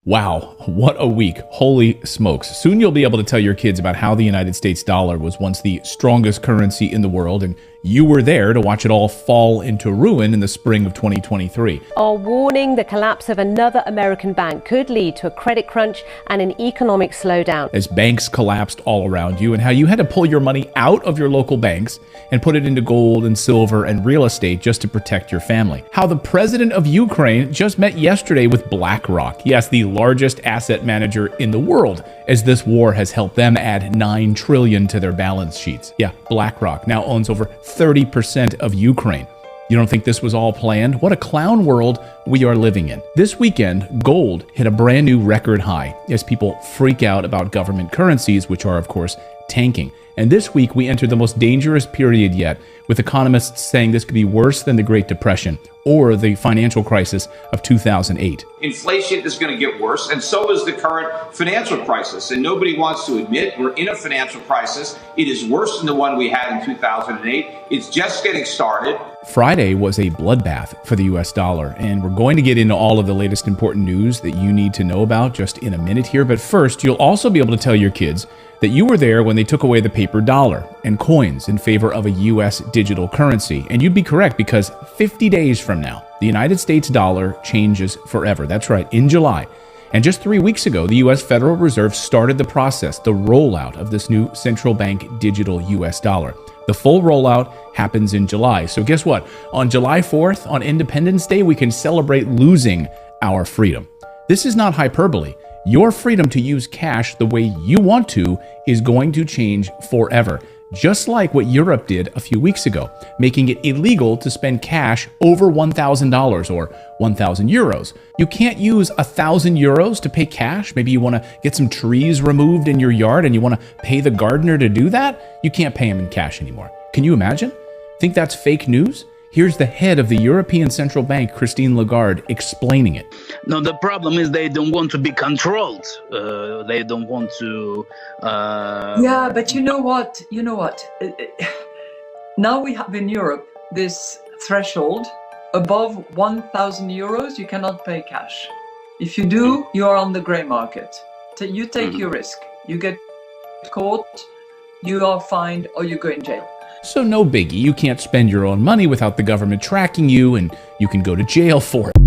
Wow, what a week. Holy smokes. Soon you'll be able to tell your kids about how the United States dollar was once the strongest currency in the world, and you were there to watch it all fall into ruin in the spring of 2023. Are warning the collapse of another American bank could lead to a credit crunch and an economic slowdown. As banks collapsed all around you, and how you had to pull your money out of your local banks and put it into gold and silver and real estate just to protect your family. How the president of Ukraine just met yesterday with BlackRock. Yes, the largest asset manager in the world, as this war has helped them add $9 trillion to their balance sheets. Yeah, BlackRock now owns over 30% of Ukraine. You don't think this was all planned? What a clown world we are living in. This weekend, gold hit a brand new record high as people freak out about government currencies, which are, of course, tanking. And this week, we entered the most dangerous period yet, with economists saying this could be worse than the Great Depression or the financial crisis of 2008. Inflation is going to get worse, and so is the current financial crisis. And nobody wants to admit we're in a financial crisis. It is worse than the one we had in 2008. It's just getting started. Friday was a bloodbath for the US dollar, and we're going to get into all of the latest important news that you need to know about just in a minute here. But first, you'll also be able to tell your kids that you were there when they took away the paper dollar and coins in favor of a US digital currency. And you'd be correct, because 50 days from now, the United States dollar changes forever. That's right, in July. And just 3 weeks ago, the US Federal Reserve started the process, the rollout of this new central bank digital US dollar. The full rollout happens in July. So guess what? On July 4th, on Independence Day, we can celebrate losing our freedom. This is not hyperbole. Your freedom to use cash the way you want to is going to change forever, just like what Europe did a few weeks ago, making it illegal to spend cash over $1,000 or 1,000 euros. You can't use 1,000 euros to pay cash. Maybe you want to get some trees removed in your yard and you want to pay the gardener to do that. You can't pay him in cash anymore. Can you imagine? Think that's fake news? Here's the head of the European Central Bank, Christine Lagarde, explaining it. No, the problem is they don't want to be controlled. They don't want to... Yeah, but you know what? Now we have in Europe this threshold. Above 1,000 euros, you cannot pay cash. If you do, you are on the gray market. You take your risk. You get caught, you are fined, or you go in jail. So no biggie, you can't spend your own money without the government tracking you, and you can go to jail for it.